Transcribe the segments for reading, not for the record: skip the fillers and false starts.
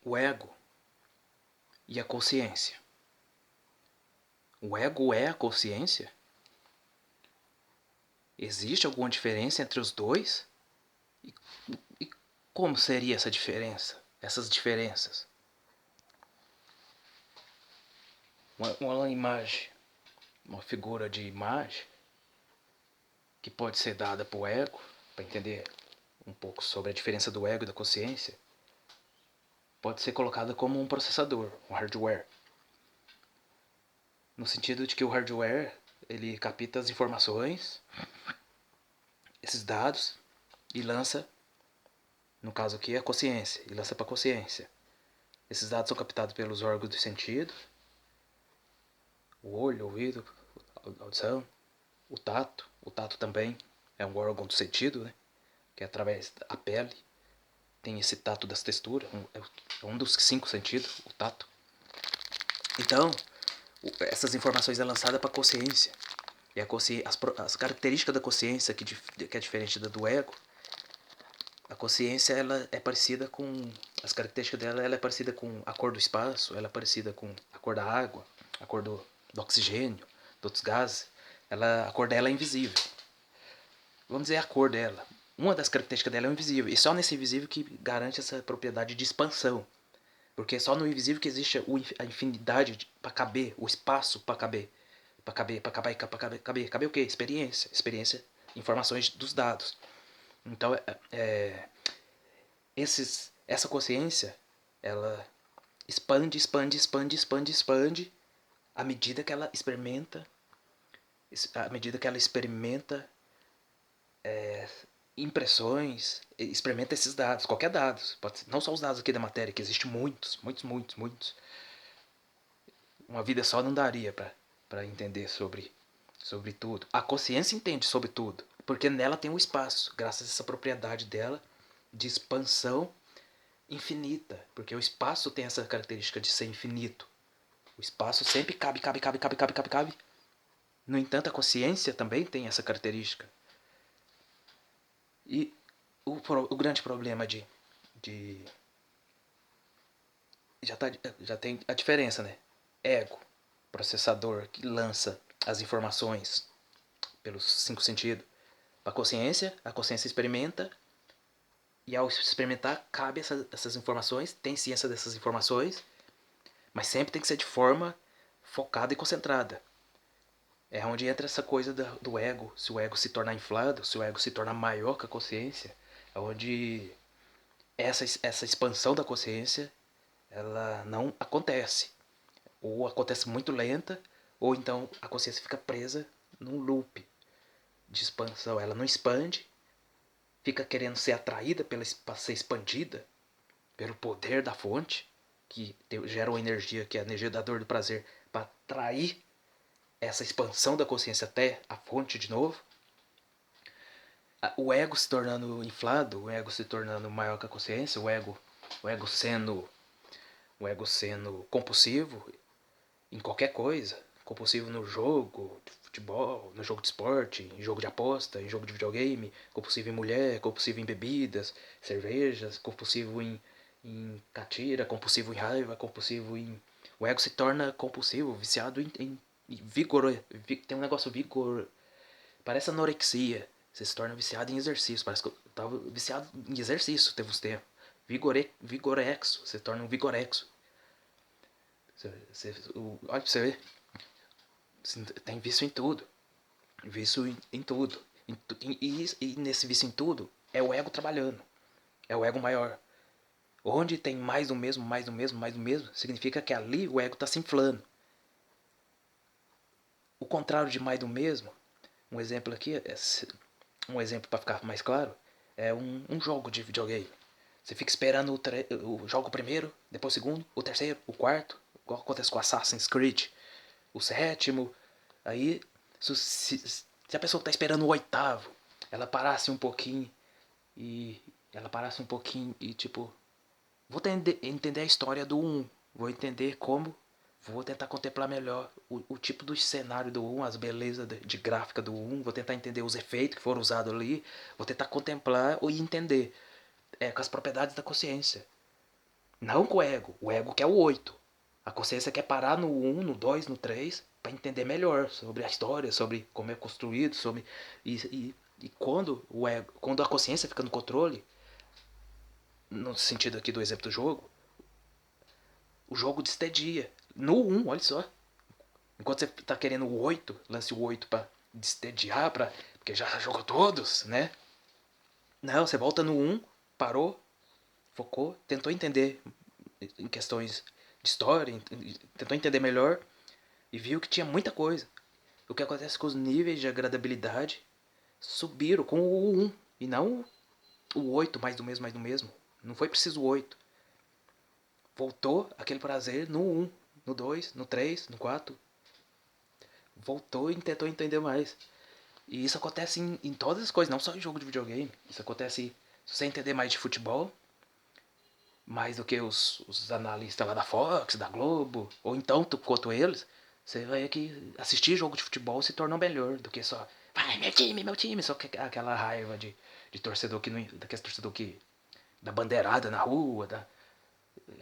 o ego e a consciência. O ego é a consciência? Existe alguma diferença entre os dois? E, e como seria essa diferença? Essas diferenças? Uma imagem, uma figura de imagem que pode ser dada para o ego, para entender um pouco sobre a diferença do ego e da consciência, pode ser colocada como um processador, um hardware. No sentido de que o hardware, ele capta as informações, esses dados, e lança, no caso aqui, a consciência, e lança para a consciência. Esses dados são captados pelos órgãos do sentido, o olho, o ouvido, a audição, o tato. O tato também é um órgão do sentido, né? Que é através da pele. Tem esse tato das texturas, é um dos 5 sentidos, o tato. Então, essas informações é lançada para a consciência. E as características da consciência, que é diferente da do ego, a consciência ela é parecida com. As características dela ela é parecida com a cor do espaço, ela é parecida com a cor da água, a cor do oxigênio, de outros gases. A cor dela é invisível. Vamos dizer a cor dela. Uma das características dela é o invisível. E só nesse invisível que garante essa propriedade de expansão. Porque é só no invisível que existe a infinidade para caber, o espaço para caber. Para caber, para caber, para caber, caber. Caber o quê? Experiência. Experiência, informações dos dados. Então, essa consciência, ela expande, expande, expande, expande, expande à medida que ela experimenta, impressões, experimenta esses dados, qualquer dados, pode ser, não só os dados aqui da matéria, que existem muitos, muitos, muitos, muitos. Uma vida só não daria para entender sobre tudo. A consciência entende sobre tudo, porque nela tem um espaço, graças a essa propriedade dela de expansão infinita, porque o espaço tem essa característica de ser infinito. O espaço sempre cabe, cabe, cabe, cabe, cabe, cabe, cabe. No entanto, a consciência também tem essa característica. E o grande problema de já tem a diferença, né? Ego, processador que lança as informações pelos 5 sentidos para a consciência experimenta e ao experimentar cabe essas informações, tem ciência dessas informações, mas sempre tem que ser de forma focada e concentrada. É onde entra essa coisa do ego, se o ego se tornar inflado, se o ego se tornar maior que a consciência, é onde essa expansão da consciência ela não acontece. Ou acontece muito lenta, ou então a consciência fica presa num loop de expansão. Ela não expande, fica querendo ser atraída para ser expandida pelo poder da fonte, que gera uma energia, que é a energia da dor do prazer, para atrair essa expansão da consciência até a fonte de novo. O ego se tornando inflado, o ego se tornando maior que a consciência, o ego sendo compulsivo em qualquer coisa, compulsivo no jogo de futebol, no jogo de esporte, em jogo de aposta, em jogo de videogame, compulsivo em mulher, compulsivo em bebidas, cervejas, compulsivo em catira, compulsivo em raiva, compulsivo em... O ego se torna compulsivo, viciado em vigor, tem um negócio vigor, parece anorexia, você se torna viciado em exercício, parece que eu tava viciado em exercício, teve uns tempos, vigorexo, você torna um vigorexo. Olha pra você ver, tem vício em tudo. Vício em tudo. E nesse vício em tudo, é o ego trabalhando. É o ego maior. Onde tem mais do mesmo, mais do mesmo, mais do mesmo, significa que ali o ego está se inflando. O contrário de mais do mesmo, um exemplo aqui, um exemplo para ficar mais claro, é um jogo de videogame. Você fica esperando o jogo primeiro, depois o segundo, o terceiro, o quarto, igual acontece com Assassin's Creed, o sétimo. Aí, se a pessoa está esperando o oitavo, ela parasse um pouquinho e tipo, vou entender a história do um, vou entender como, vou tentar contemplar melhor o tipo do cenário do um, as belezas de gráfica do um, vou tentar entender os efeitos que foram usados ali, vou tentar contemplar e entender com as propriedades da consciência. Não com o ego. O ego quer o 8. A consciência quer parar no 1, no 2, no 3, para entender melhor sobre a história, sobre como é construído, sobre. E quando, quando a consciência fica no controle, no sentido aqui do exemplo do jogo, o jogo destedia. No 1, olha só. Enquanto você tá querendo o 8, lance o 8 pra destediar, porque já jogou todos, né? Não, você volta no 1, parou, focou, tentou entender em questões de história, tentou entender melhor e viu que tinha muita coisa. O que acontece com os níveis de agradabilidade subiram com o 1 e não o 8 mais do mesmo, mais do mesmo. Não foi preciso o 8. Voltou aquele prazer no 1, no 2, no 3, no 4. Voltou e tentou entender mais. E isso acontece em todas as coisas, não só em jogo de videogame. Isso acontece se você entender mais de futebol, mais do que os analistas lá da Fox, da Globo, ou então tu, quanto eles, você vai que assistir jogo de futebol se tornou melhor do que só vai, meu time, só que aquela raiva de torcedor que não. Daquele torcedor que. Da bandeirada na rua, da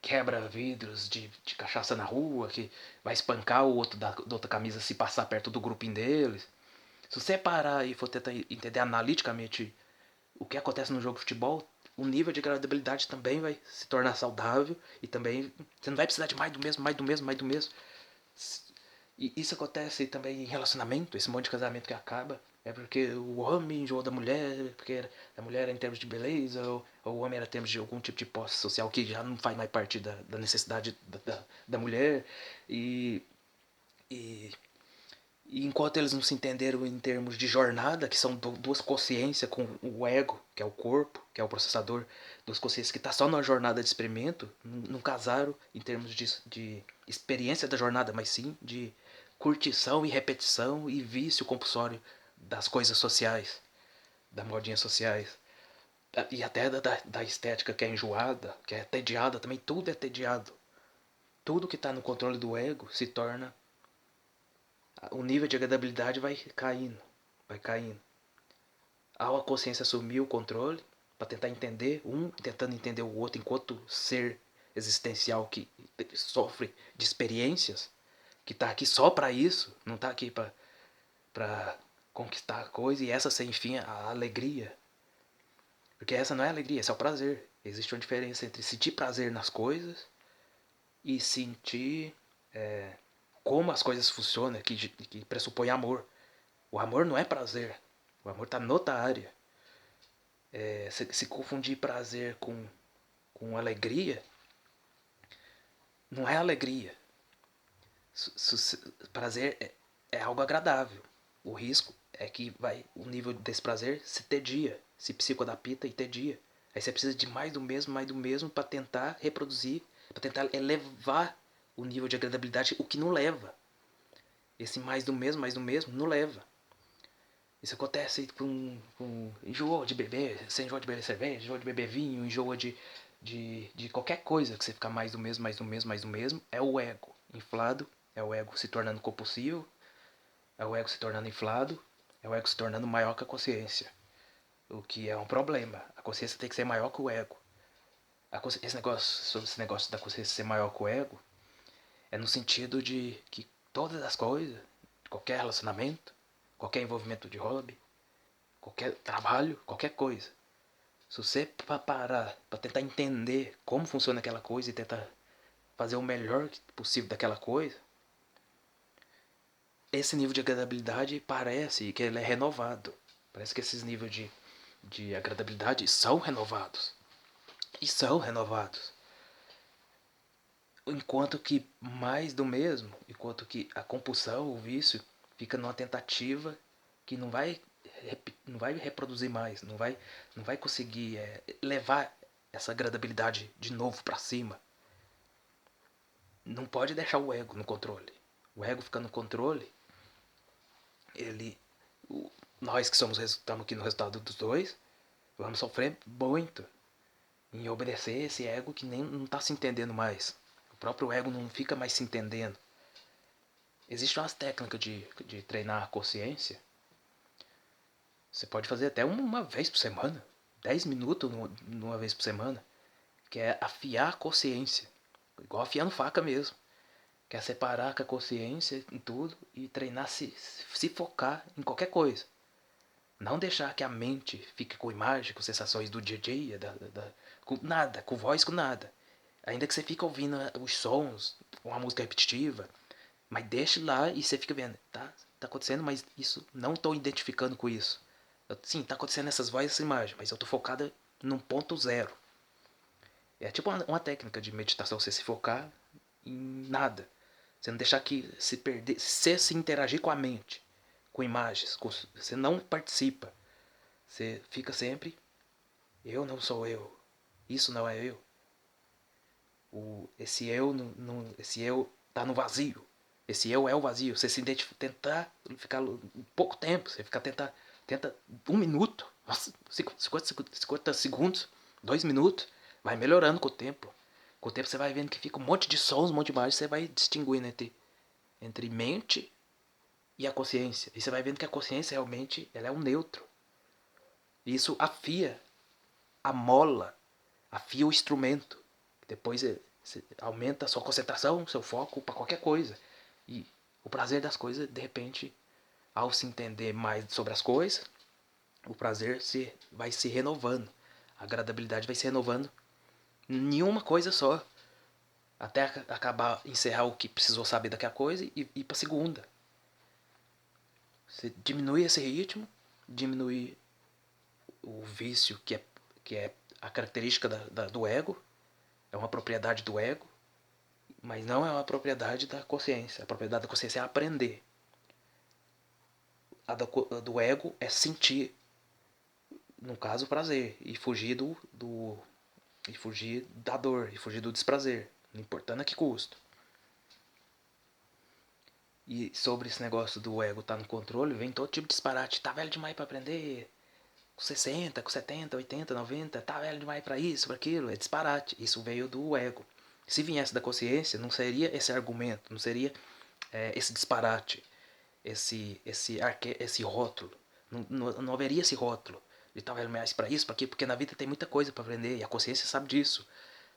quebra vidros de cachaça na rua, que vai espancar o outro da outra camisa se passar perto do grupinho deles. Se você parar e for tentar entender analiticamente o que acontece no jogo de futebol, o nível de agradabilidade também vai se tornar saudável e também você não vai precisar de mais do mesmo, mais do mesmo, mais do mesmo. E isso acontece também em relacionamento, esse monte de casamento que acaba. É porque o homem enjoou da mulher, porque a mulher era em termos de beleza, ou o homem era em termos de algum tipo de posse social que já não faz mais parte da necessidade da mulher. E, e e enquanto eles não se entenderam em termos de jornada, que são duas consciências com o ego, que é o corpo, que é o processador, duas consciências que está só na jornada de experimento, não casaram em termos de experiência da jornada, mas sim de curtição e repetição e vício compulsório das coisas sociais, das modinhas sociais. E até da estética que é enjoada, que é tediada também, tudo é tediado. Tudo que está no controle do ego se torna o nível de agradabilidade vai caindo, vai caindo. Ao a consciência assumir o controle, para tentar entender, um tentando entender o outro enquanto ser existencial que sofre de experiências, que está aqui só para isso, não está aqui para conquistar a coisa, e essa sem fim a alegria. Porque essa não é a alegria, esse é o prazer. Existe uma diferença entre sentir prazer nas coisas e sentir como as coisas funcionam, que pressupõe amor. O amor não é prazer. O amor está noutra área. Se confundir prazer com alegria, não é alegria. Prazer é algo agradável. O risco é que o nível desse prazer se tedia, se psicoadapta e tedia. Aí você precisa de mais do mesmo para tentar reproduzir, para tentar elevar o nível de agradabilidade, o que não leva. Esse mais do mesmo, não leva. Isso acontece com enjoa de beber, você enjoa de beber cerveja, enjoa de beber vinho, enjoa de qualquer coisa que você ficar mais do mesmo, mais do mesmo, mais do mesmo. É o ego inflado, é o ego se tornando compulsivo, é o ego se tornando inflado, é o ego se tornando maior que a consciência. O que é um problema. A consciência tem que ser maior que o ego. Esse negócio da consciência ser maior que o ego é no sentido de que todas as coisas, qualquer relacionamento, qualquer envolvimento de hobby, qualquer trabalho, qualquer coisa. Se você parar para tentar entender como funciona aquela coisa e tentar fazer o melhor possível daquela coisa, esse nível de agradabilidade parece que ele é renovado. Parece que esses níveis de agradabilidade são renovados. E são renovados. Enquanto que mais do mesmo, enquanto que a compulsão, o vício, fica numa tentativa que não vai reproduzir mais, não vai conseguir levar essa agradabilidade de novo para cima. Não pode deixar o ego no controle. O ego fica no controle, ele, nós que estamos aqui no resultado dos dois, vamos sofrer muito em obedecer esse ego que nem não está se entendendo mais. O próprio ego não fica mais se entendendo. Existem umas técnicas de treinar a consciência. Você pode fazer até uma vez por semana. 10 minutos numa vez por semana. que é afiar a consciência, igual afiando faca mesmo. Que é separar com a consciência em tudo e treinar se focar em qualquer coisa. Não deixar que a mente fique com imagens, com sensações do dia a dia, com nada, com voz, com nada. Ainda que você fique ouvindo os sons, uma música repetitiva, mas deixe lá e você fica vendo, tá acontecendo, mas isso, não estou identificando com isso. Sim, tá acontecendo essas vozes, essa imagem, mas eu tô focada num ponto zero. É tipo uma técnica de meditação, você se focar em nada. Você não deixar que se perder, se interagir com a mente, com imagens, você não participa. Você fica sempre, eu não sou eu, isso não é eu. Esse eu tá no vazio. Esse eu é o vazio. Você se tentar ficar um pouco tempo, você tenta 1 minuto, 50 segundos, 2 minutos, vai melhorando com o tempo. Com o tempo você vai vendo que fica um monte de sons, um monte de imagens, você vai distinguindo entre mente e a consciência. E você vai vendo que a consciência realmente ela é um neutro. E isso afia a mola, afia o instrumento. Depois você aumenta a sua concentração, seu foco para qualquer coisa. E o prazer das coisas, de repente, ao se entender mais sobre as coisas, o prazer vai se renovando. A agradabilidade vai se renovando em uma coisa só. Até acabar, encerrar o que precisou saber daquela coisa e ir para a segunda. Você diminui esse ritmo, diminui o vício que é a característica do ego, é uma propriedade do ego, mas não é uma propriedade da consciência. A propriedade da consciência é aprender. A do ego é sentir, no caso, o prazer, e fugir e fugir da dor, e fugir do desprazer, não importando a que custo. E sobre esse negócio do ego estar no controle, vem todo tipo de disparate. Tá velho demais para aprender, com 60, com 70, 80, 90, tá velho demais para isso, para aquilo, é disparate. Isso veio do ego. Se viesse da consciência, não seria esse argumento, não seria esse disparate, esse rótulo. Não haveria esse rótulo de tá velho demais para isso, para aquilo, porque na vida tem muita coisa para aprender e a consciência sabe disso.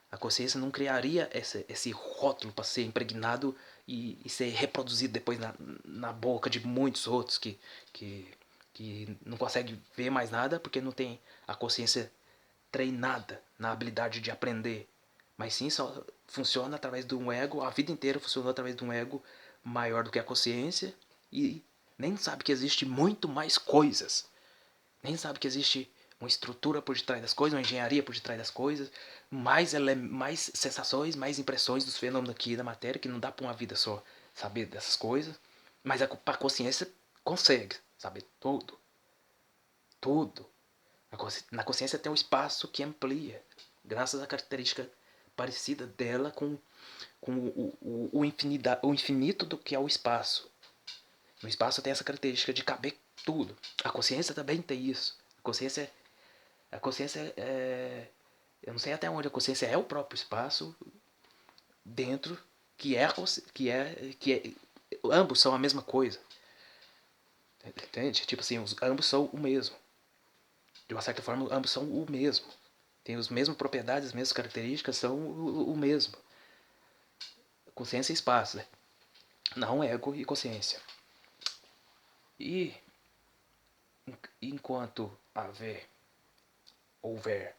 A consciência não criaria esse rótulo para ser impregnado e ser reproduzido depois na boca de muitos outros que não conseguem ver mais nada porque não tem a consciência treinada na habilidade de aprender. Mas sim, só funciona através de um ego, a vida inteira funcionou através de um ego maior do que a consciência e nem sabe que existe muito mais coisas. Nem sabe que existe uma estrutura por detrás das coisas, uma engenharia por detrás das coisas, mais sensações, mais impressões dos fenômenos aqui da matéria, que não dá para uma vida só saber dessas coisas, mas a consciência consegue saber tudo. Tudo. Na consciência tem um espaço que amplia, graças à característica parecida dela com o infinito do que é o espaço. No espaço tem essa característica de caber tudo. A consciência também tem isso. A consciência é. Eu não sei até onde a consciência é o próprio espaço dentro que é, ambos são a mesma coisa. Entende? Tipo assim, ambos são o mesmo. De uma certa forma, ambos são o mesmo. Tem as mesmas propriedades, as mesmas características, são o mesmo. Consciência e espaço, né? Não ego e consciência. E enquanto houver,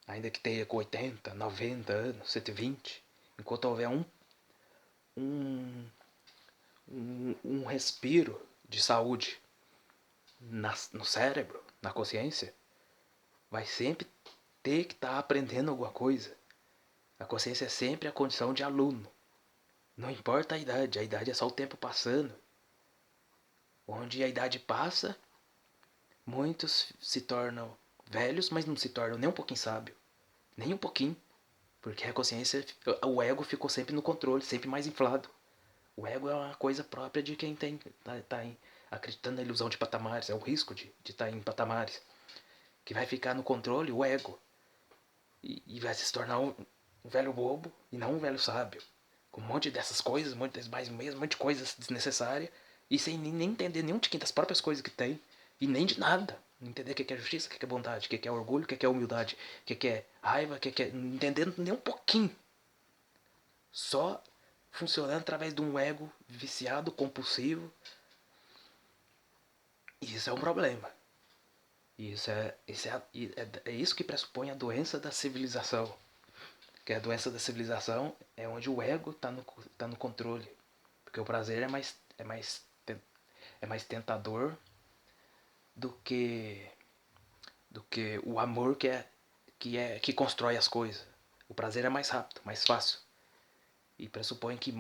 ainda que tenha com 80, 90 anos, 120, enquanto houver um, um respiro de saúde no cérebro, na consciência, vai sempre ter que estar aprendendo alguma coisa. A consciência é sempre a condição de aluno. Não importa a idade é só o tempo passando. Onde a idade passa, muitos se tornam velhos, mas não se tornam nem um pouquinho sábios. Nem um pouquinho. Porque a consciência, o ego ficou sempre no controle, sempre mais inflado. O ego é uma coisa própria de quem tá acreditando na ilusão de patamares, é o risco de estar em patamares. Que vai ficar no controle o ego. E vai se tornar um velho bobo e não um velho sábio. Com um monte dessas coisas, um monte de coisas desnecessárias. E sem nem entender nenhum tiquinho das próprias coisas que tem. E nem de nada. Não entender o que é justiça, o que é bondade, o que é orgulho, o que é humildade, o que é raiva, o que é... Não entendendo nem um pouquinho. Só funcionando através de um ego viciado, compulsivo. E isso é um problema. É isso que pressupõe a doença da civilização. Que a doença da civilização é onde o ego tá no controle. Porque o prazer é mais tentador do que o amor que constrói as coisas. O prazer é mais rápido, mais fácil. E pressupõe que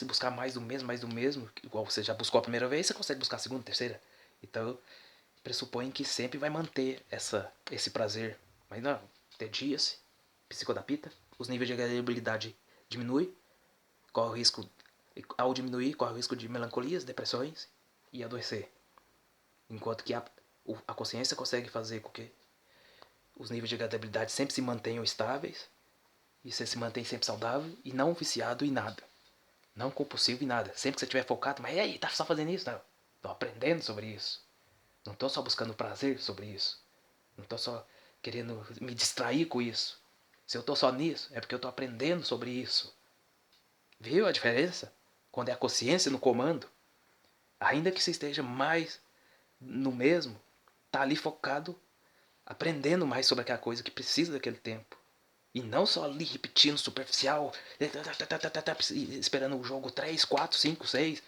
buscar mais do mesmo, igual você já buscou a primeira vez, você consegue buscar a segunda, terceira. Então, pressupõe que sempre vai manter esse prazer. Mas não, tedia-se, psicodapita, os níveis de agradabilidade diminuem, corre o risco, ao diminuir, corre o risco de melancolias, depressões e adoecer. Enquanto que a consciência consegue fazer com que os níveis de agradabilidade sempre se mantenham estáveis e você se mantém sempre saudável e não viciado em nada. Não compulsivo em nada. Sempre que você estiver focado, mas e aí, tá só fazendo isso? Não. Tô aprendendo sobre isso. Não tô só buscando prazer sobre isso. Não tô só querendo me distrair com isso. Se eu tô só nisso, é porque eu tô aprendendo sobre isso. Viu a diferença? Quando é a consciência no comando, ainda que você esteja mais no mesmo, tá ali focado, aprendendo mais sobre aquela coisa que precisa daquele tempo. E não só ali repetindo superficial, esperando o jogo 3, 4, 5, 6.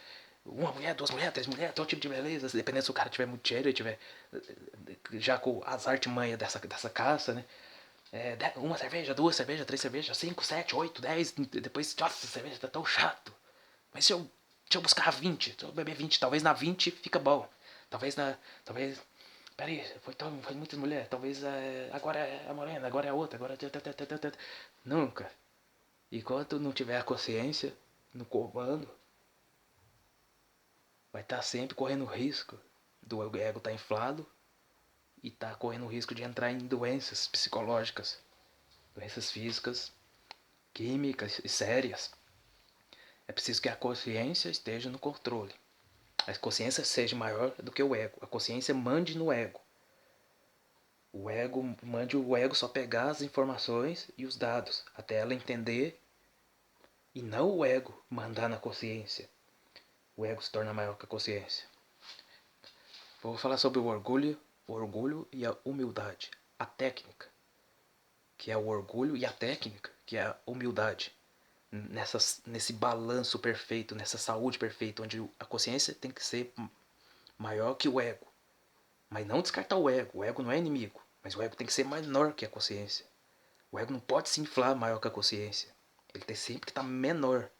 Uma mulher, duas mulheres, três mulheres, todo tipo de beleza. Dependendo se o cara tiver muito dinheiro e tiver já com as artimanhas dessa caça, né? Uma cerveja, duas cervejas, três cervejas, 5, 7, 8, 10. Depois, nossa, cerveja tá tão chato. Mas se eu buscar 20, se eu beber 20, talvez na 20 fica bom. Talvez. Peraí, foi muitas mulheres. Talvez agora é a morena, agora é a outra, agora. Nunca. Enquanto não tiver a consciência no comando, vai estar sempre correndo risco do ego estar inflado e tá correndo risco de entrar em doenças psicológicas, doenças físicas, químicas e sérias. É preciso que a consciência esteja no controle. A consciência seja maior do que o ego. A consciência mande no ego. O ego mande o ego só pegar as informações e os dados até ela entender e não o ego mandar na consciência. O ego se torna maior que a consciência. Vou falar sobre o orgulho e a humildade. A técnica, que é o orgulho, e a técnica, que é a humildade. Nesse balanço perfeito, nessa saúde perfeita, onde a consciência tem que ser maior que o ego. Mas não descartar o ego. O ego não é inimigo. Mas o ego tem que ser menor que a consciência. O ego não pode se inflar maior que a consciência. Ele tem sempre que estar menor.